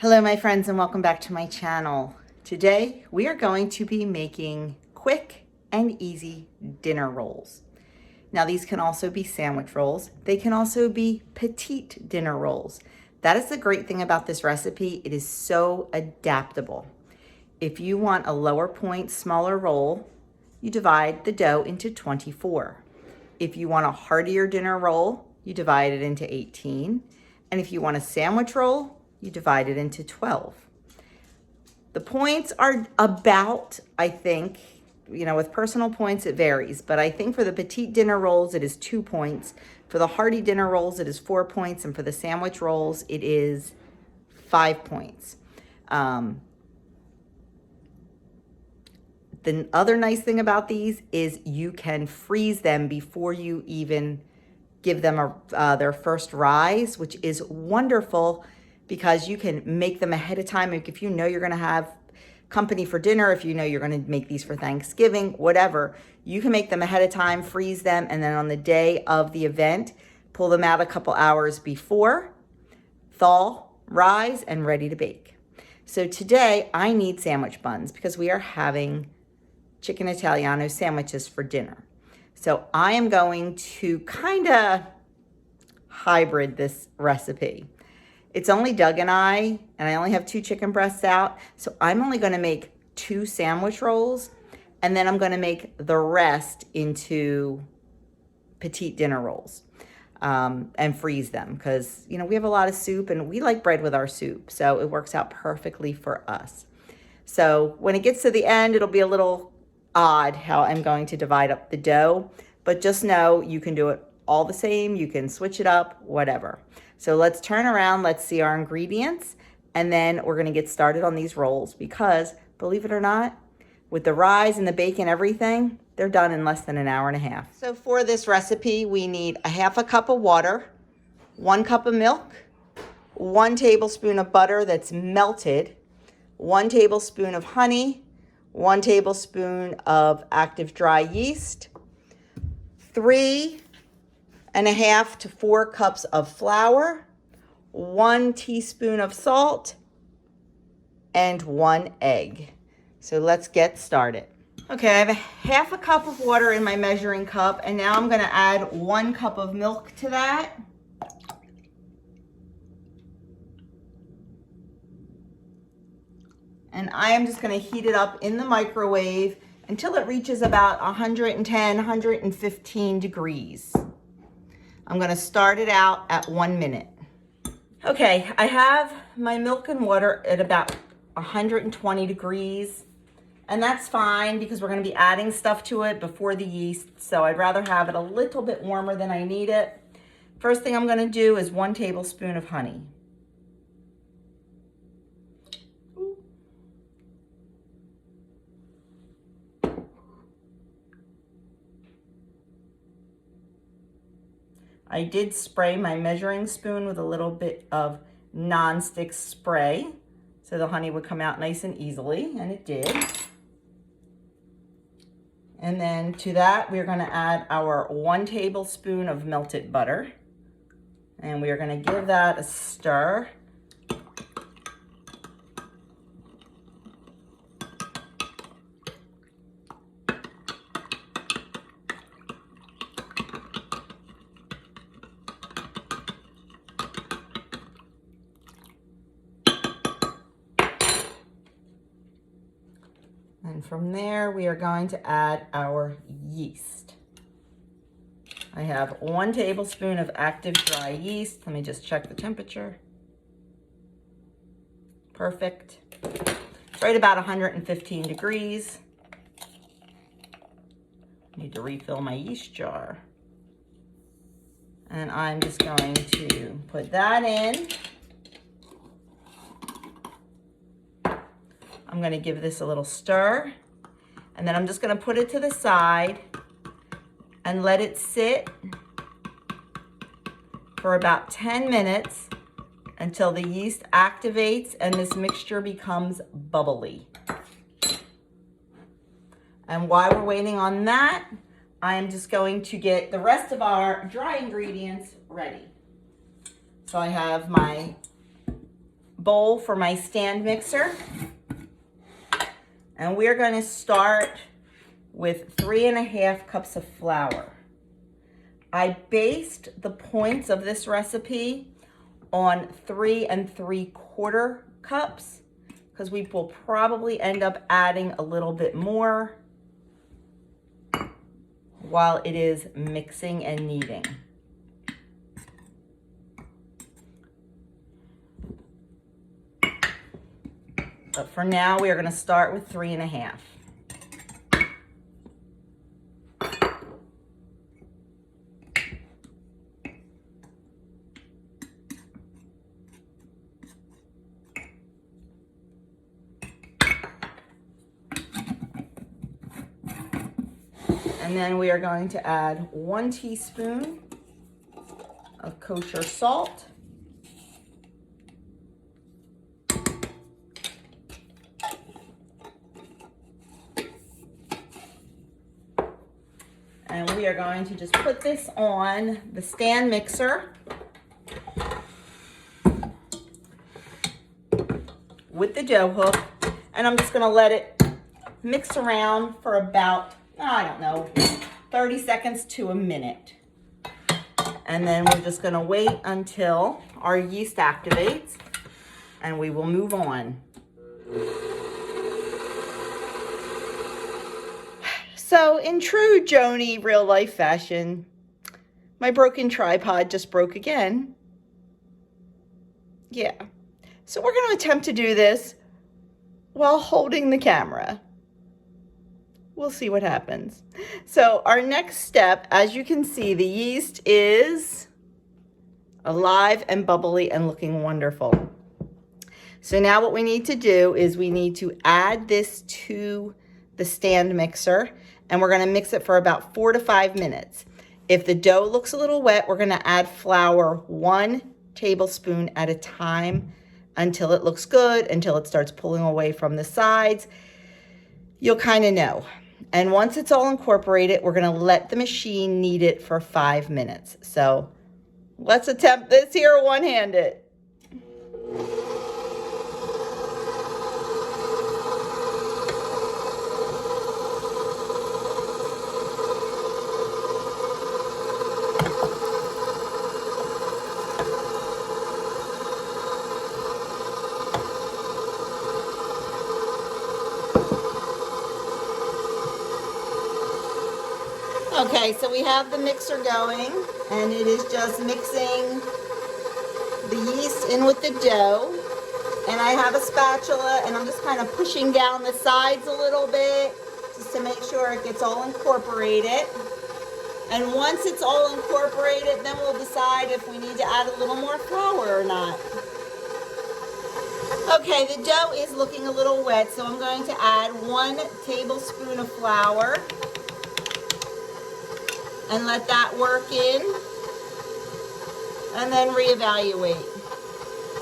Hello my friends and welcome back to my channel. Today we are going to be making quick and easy dinner rolls. Now these can also be sandwich rolls. They can also be petite dinner rolls. That is the great thing about this recipe. It is so adaptable. If you want a lower point, smaller roll, you divide the dough into 24. If you want a heartier dinner roll, you divide it into 18. And if you want a sandwich roll, you divide it into 12. The points are about, I think, with personal points, it varies, but I think for the petite dinner rolls, it is 2 points. For the hearty dinner rolls, it is 4 points. And for the sandwich rolls, it is 5 points. The other nice thing about these is you can freeze them before you even give them their first rise, which is wonderful because you can make them ahead of time. If you know you're going to have company for dinner, if you know you're going to make these for Thanksgiving, whatever, you can make them ahead of time, freeze them, and then on the day of the event, pull them out a couple hours before, thaw, rise, and ready to bake. So today I need sandwich buns because we are having chicken Italiano sandwiches for dinner. So I am going to kind of hybrid this recipe. It's only Doug and I only have 2 chicken breasts out. So I'm only going to make 2 sandwich rolls, and then I'm going to make the rest into petite dinner rolls and freeze them because, we have a lot of soup and we like bread with our soup. So it works out perfectly for us. So when it gets to the end, it'll be a little odd how I'm going to divide up the dough, but just know you can do it all the same. You can switch it up, whatever. So let's turn around, let's see our ingredients, and then we're gonna get started on these rolls because, believe it or not, with the rise and the bacon, everything, they're done in less than an hour and a half. So for this recipe, we need a half a cup of water, 1 cup of milk, 1 tablespoon of butter that's melted, 1 tablespoon of honey, 1 tablespoon of active dry yeast, 3.5 to 4 cups of flour, 1 teaspoon of salt, and 1 egg. So let's get started. Okay, I have a half a cup of water in my measuring cup, and now I'm gonna add 1 cup of milk to that. And I am just gonna heat it up in the microwave until it reaches about 110, 115 degrees. I'm gonna start it out at 1 minute. Okay, I have my milk and water at about 120 degrees, and that's fine because we're gonna be adding stuff to it before the yeast, so I'd rather have it a little bit warmer than I need it. First thing I'm gonna do is 1 tablespoon of honey. I did spray my measuring spoon with a little bit of non-stick spray so the honey would come out nice and easily, and it did. And then to that, we're gonna add our 1 tablespoon of melted butter, and we are gonna give that a stir. And from there, we are going to add our yeast. I have 1 tablespoon of active dry yeast. Let me just check the temperature. Perfect. It's right about 115 degrees. I need to refill my yeast jar. And I'm just going to put that in. I'm gonna give this a little stir, and then I'm just gonna put it to the side and let it sit for about 10 minutes until the yeast activates and this mixture becomes bubbly. And while we're waiting on that, I am just going to get the rest of our dry ingredients ready. So I have my bowl for my stand mixer. And we're going to start with 3½ cups of flour. I based the points of this recipe on 3 3/4 cups because we will probably end up adding a little bit more while it is mixing and kneading. But for now, we are going to start with 3½. And then we are going to add 1 teaspoon of kosher salt. And we are going to just put this on the stand mixer with the dough hook. And I'm just going to let it mix around for about, I don't know, 30 seconds to a minute. And then we're just going to wait until our yeast activates and we will move on. So in true Joni real life fashion, my broken tripod just broke again. Yeah. So we're going to attempt to do this while holding the camera. We'll see what happens. So our next step, as you can see, the yeast is alive and bubbly and looking wonderful. So now what we need to do is we need to add this to the stand mixer, and we're going to mix it for about 4 to 5 minutes. If the dough looks a little wet, we're going to add flour 1 tablespoon at a time until it looks good, until it starts pulling away from the sides. You'll kind of know. And once it's all incorporated, we're going to let the machine knead it for 5 minutes. So let's attempt this here one-handed. Okay, so we have the mixer going, and it is just mixing the yeast in with the dough. And I have a spatula, and I'm just kind of pushing down the sides a little bit just to make sure it gets all incorporated. And once it's all incorporated, then we'll decide if we need to add a little more flour or not. Okay, the dough is looking a little wet, so I'm going to add 1 tablespoon of flour. And let that work in, and then reevaluate.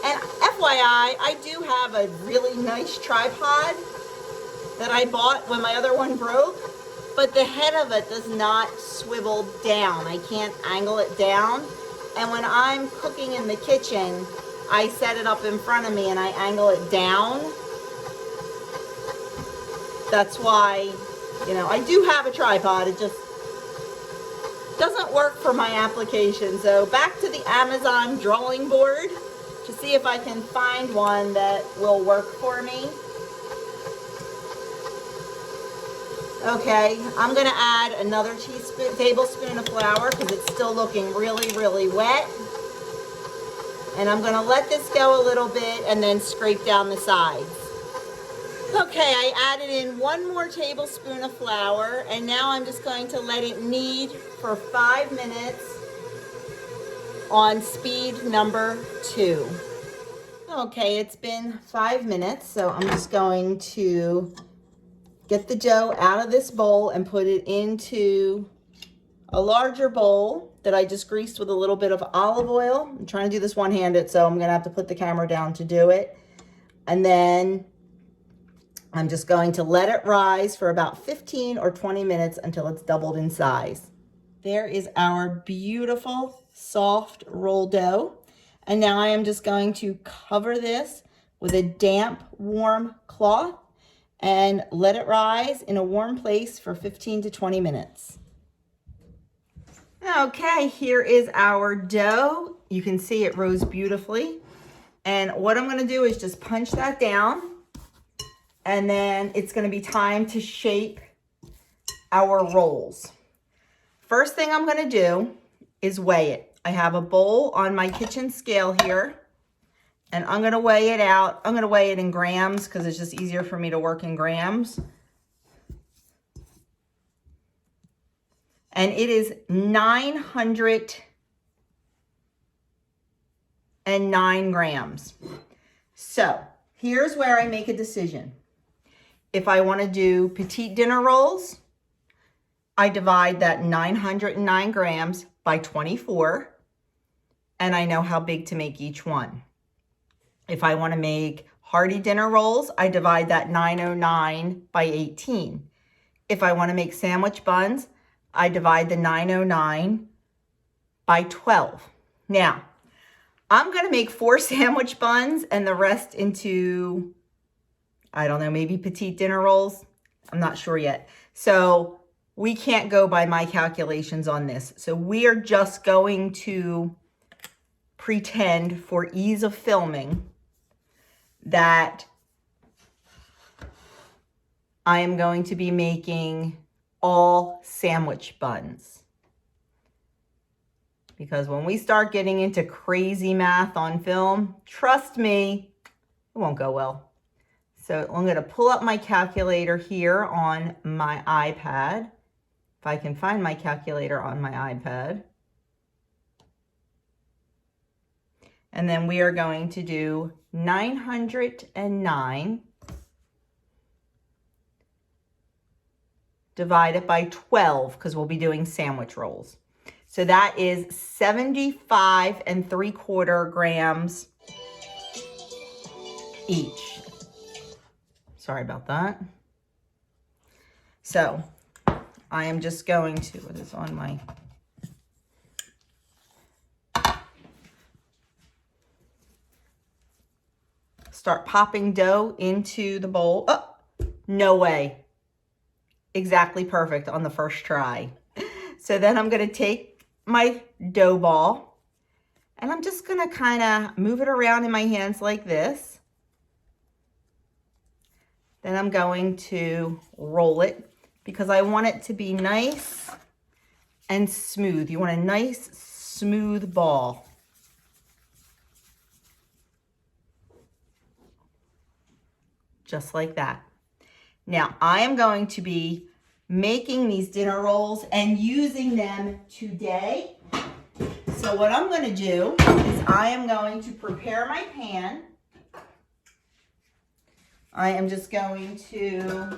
And FYI, I do have a really nice tripod that I bought when my other one broke, but the head of it does not swivel down. I can't angle it down. And when I'm cooking in the kitchen, I set it up in front of me and I angle it down. That's why, you know, I do have a tripod. It just doesn't work for my application. So back to the Amazon drawing board to see if I can find one that will work for me. Okay, I'm gonna add another tablespoon of flour because it's still looking really, really wet. And I'm gonna let this go a little bit and then scrape down the sides. Okay, I added in 1 more tablespoon of flour, and now I'm just going to let it knead for 5 minutes on speed number 2. Okay, it's been 5 minutes, so I'm just going to get the dough out of this bowl and put it into a larger bowl that I just greased with a little bit of olive oil. I'm trying to do this one-handed, so I'm gonna have to put the camera down to do it. And then I'm just going to let it rise for about 15 or 20 minutes until it's doubled in size. There is our beautiful soft roll dough. And now I am just going to cover this with a damp, warm cloth and let it rise in a warm place for 15 to 20 minutes. Okay, here is our dough. You can see it rose beautifully. And what I'm gonna do is just punch that down, and then it's gonna be time to shape our rolls. First thing I'm gonna do is weigh it. I have a bowl on my kitchen scale here, and I'm gonna weigh it out. I'm gonna weigh it in grams because it's just easier for me to work in grams. And it is 909 grams. So here's where I make a decision. If I want to do petite dinner rolls, I divide that 909 grams by 24, and I know how big to make each one. If I want to make hearty dinner rolls, I divide that 909 by 18. If I want to make sandwich buns, I divide the 909 by 12. Now, I'm going to make 4 sandwich buns and the rest into, I don't know, maybe petite dinner rolls. I'm not sure yet. So we can't go by my calculations on this. So we are just going to pretend, for ease of filming, that I am going to be making all sandwich buns. Because when we start getting into crazy math on film, trust me, it won't go well. So I'm going to pull up my calculator here on my iPad. If I can find my calculator on my iPad. And then we are going to do 909 divided by 12, because we'll be doing sandwich rolls. So that is 75 3/4 grams each. Sorry about that. So I am just going to, what is on my, start popping dough into the bowl. Oh, no way. Exactly perfect on the first try. So then I'm going to take my dough ball and I'm just going to kind of move it around in my hands like this. Then I'm going to roll it because I want it to be nice and smooth. You want a nice smooth ball. Just like that. Now I am going to be making these dinner rolls and using them today. So what I'm going to do is I am going to prepare my pan. I am just going to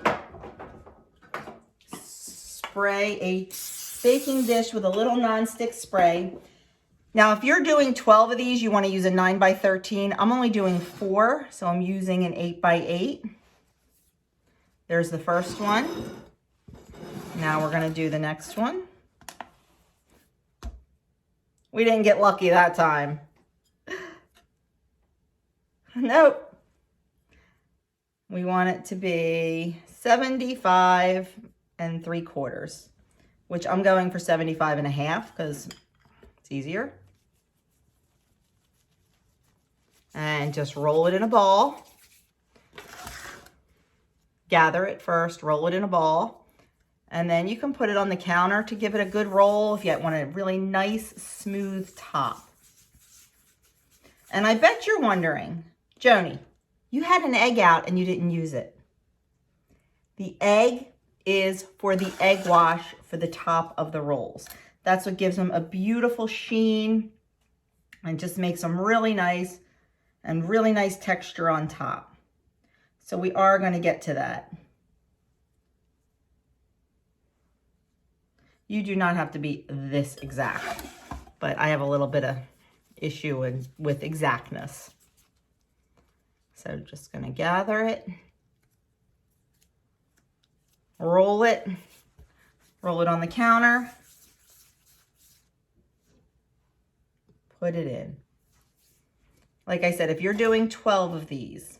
spray a baking dish with a little nonstick spray. Now, if you're doing 12 of these, you want to use a 9x13. I'm only doing 4, so I'm using an 8x8. There's the first one. Now we're going to do the next one. We didn't get lucky that time. Nope. We want it to be 75 3/4, which I'm going for 75 1/2 because it's easier. And just roll it in a ball. Gather it first, roll it in a ball. And then you can put it on the counter to give it a good roll if you want a really nice, smooth top. And I bet you're wondering, Joni, you had an egg out and you didn't use it. The egg is for the egg wash for the top of the rolls. That's what gives them a beautiful sheen and just makes them really nice and really nice texture on top. So we are going to get to that. You do not have to be this exact, but I have a little bit of issue with exactness. So just going to gather it, roll it on the counter, put it in. Like I said, if you're doing 12 of these,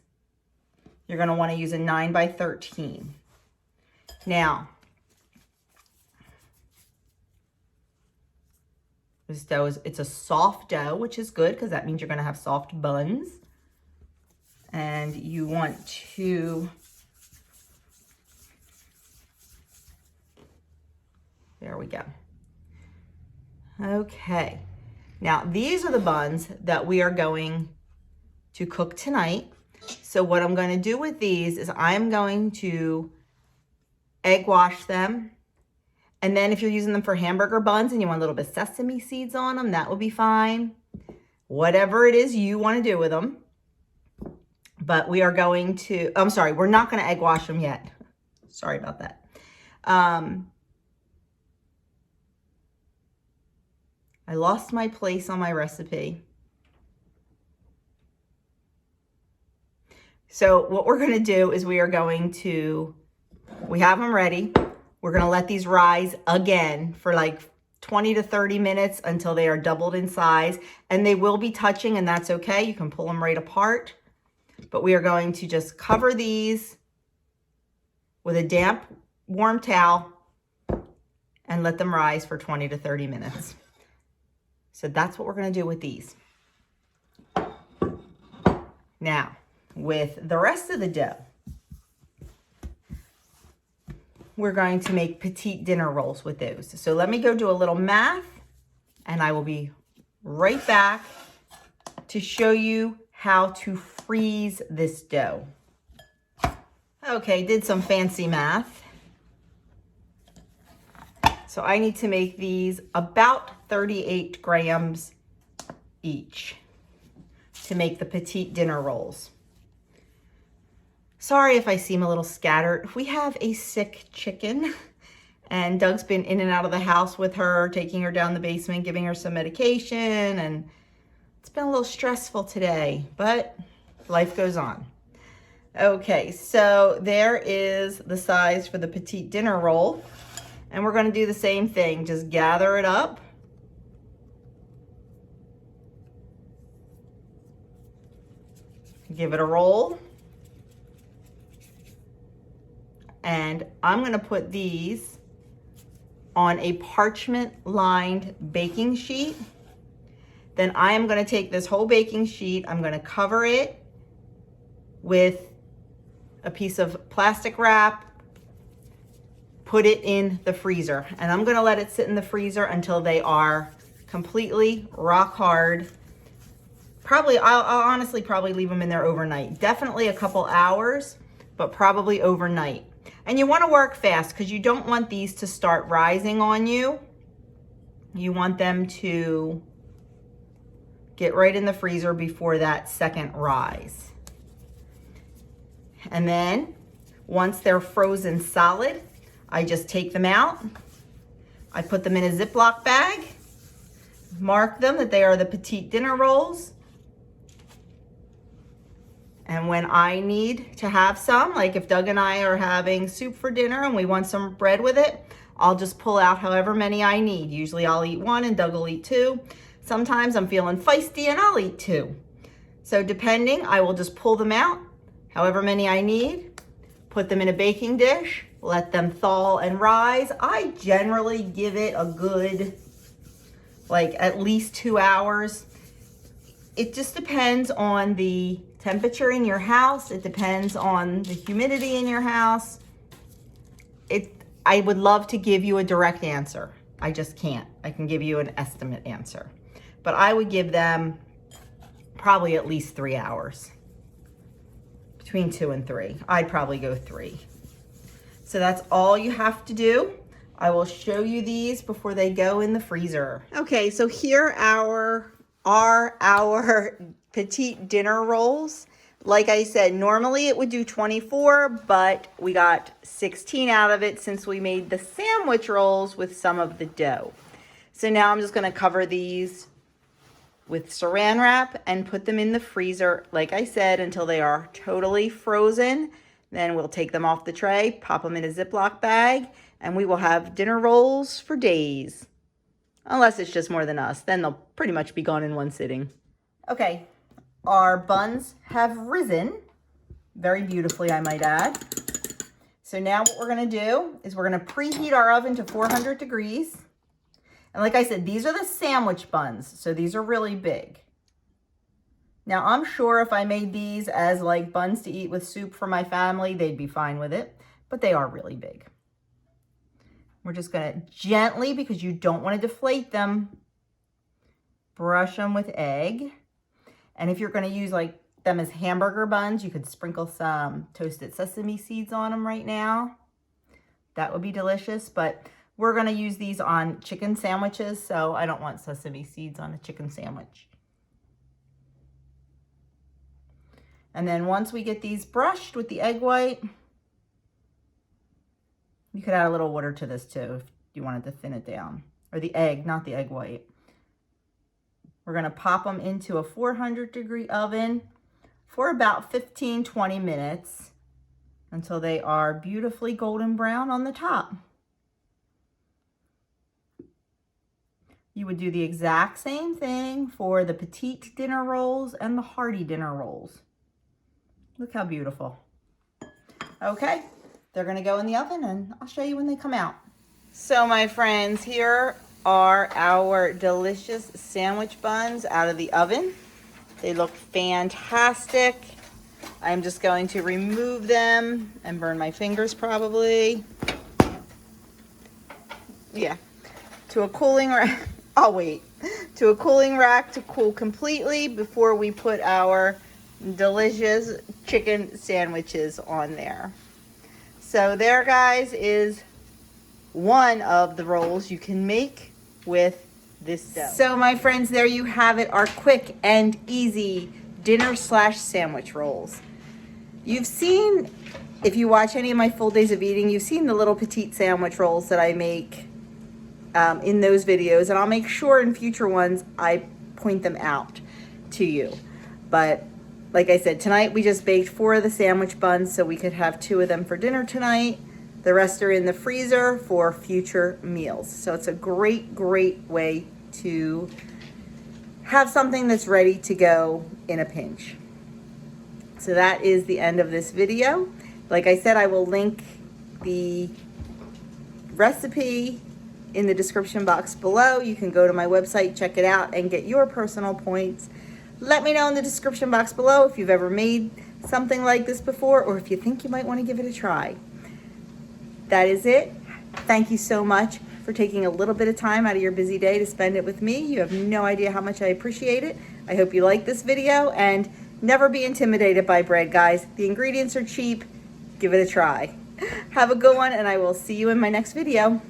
you're going to want to use a 9 by 13. Now, this dough it's a soft dough, which is good because that means you're going to have soft buns. And you want to, there we go. Okay, now these are the buns that we are going to cook tonight. So what I'm going to do with these is I'm going to egg wash them. And then if you're using them for hamburger buns and you want a little bit of sesame seeds on them, that will be fine. Whatever it is you want to do with them. But we are going to, I'm sorry, we're not going to egg wash them yet. Sorry about that. I lost my place on my recipe. So what we're going to do is we have them ready. We're going to let these rise again for like 20 to 30 minutes until they are doubled in size. And they will be touching, and that's okay. You can pull them right apart. But we are going to just cover these with a damp, warm towel and let them rise for 20 to 30 minutes. So that's what we're going to do with these. Now, with the rest of the dough, we're going to make petite dinner rolls with those. So let me go do a little math, and I will be right back to show you how to freeze this dough. Okay, did some fancy math. So I need to make these about 38 grams each to make the petite dinner rolls. Sorry if I seem a little scattered. We have a sick chicken, and Doug's been in and out of the house with her, taking her down the basement, giving her some medication, and it's been a little stressful today, but life goes on. Okay, so there is the size for the petite dinner roll, and we're going to do the same thing. Just gather it up. Give it a roll. And I'm going to put these on a parchment lined baking sheet. Then I am going to take this whole baking sheet, I'm going to cover it with a piece of plastic wrap, put it in the freezer, and I'm going to let it sit in the freezer until they are completely rock hard. I'll honestly probably leave them in there overnight. Definitely a couple hours, but probably overnight. And you want to work fast because you don't want these to start rising on you. You want them to get right in the freezer before that second rise. And then once they're frozen solid, I just take them out. I put them in a Ziploc bag, mark them that they are the petite dinner rolls. And when I need to have some, like if Doug and I are having soup for dinner and we want some bread with it, I'll just pull out however many I need. Usually I'll eat one and Doug will eat two. Sometimes I'm feeling feisty and I'll eat two. So depending, I will just pull them out, however many I need, put them in a baking dish, let them thaw and rise. I generally give it a good, like at least 2 hours. It just depends on the temperature in your house. It depends on the humidity in your house. I would love to give you a direct answer. I just can't. I can give you an estimate answer. But I would give them probably at least 3 hours. Between 2 and 3. I'd probably go 3. So that's all you have to do. I will show you these before they go in the freezer. Okay, so here are our petite dinner rolls. Like I said, normally it would do 24, but we got 16 out of it since we made the sandwich rolls with some of the dough. So now I'm just going to cover these with saran wrap and put them in the freezer, like I said, until they are totally frozen. Then we'll take them off the tray, pop them in a Ziploc bag, and we will have dinner rolls for days. Unless it's just more than us, then they'll pretty much be gone in one sitting. Okay, our buns have risen very beautifully, I might add. So now what we're gonna do is we're gonna preheat our oven to 400 degrees. And like I said, these are the sandwich buns, so these are really big. Now I'm sure if I made these as like buns to eat with soup for my family, they'd be fine with it, but they are really big. We're just gonna gently, because you don't wanna deflate them, brush them with egg. And if you're gonna use like them as hamburger buns, you could sprinkle some toasted sesame seeds on them right now. That would be delicious, but we're gonna use these on chicken sandwiches, so I don't want sesame seeds on a chicken sandwich. And then once we get these brushed with the egg white, you could add a little water to this too if you wanted to thin it down. Or the egg, not the egg white. We're gonna pop them into a 400-degree oven for about 15-20 minutes until they are beautifully golden brown on the top. You would do the exact same thing for the petite dinner rolls and the hearty dinner rolls. Look how beautiful. Okay, they're gonna go in the oven and I'll show you when they come out. So my friends, here are our delicious sandwich buns out of the oven. They look fantastic. I'm just going to remove them and burn my fingers probably. Yeah, to a cooling rack. I'll wait. To a cooling rack to cool completely before we put our delicious chicken sandwiches on there. So there, guys, is one of the rolls you can make with this dough. So my friends, there you have it, our quick and easy dinner/sandwich rolls. You've seen, if you watch any of my full days of eating, you've seen the little petite sandwich rolls that I make in those videos, and I'll make sure in future ones I point them out to you. But like I said, tonight we just baked 4 of the sandwich buns so we could have 2 of them for dinner tonight. The rest are in the freezer for future meals. So it's a great, great way to have something that's ready to go in a pinch. So that is the end of this video. Like I said, I will link the recipe in the description box below. You can go to my website, check it out, and get your personal points. Let me know in the description box below if you've ever made something like this before, or if you think you might want to give it a try. That is it. Thank you so much for taking a little bit of time out of your busy day to spend it with me. You have no idea how much I appreciate it. I hope you like this video, and never be intimidated by bread, guys. The ingredients are cheap. Give it a try. Have a good one, and I will see you in my next video.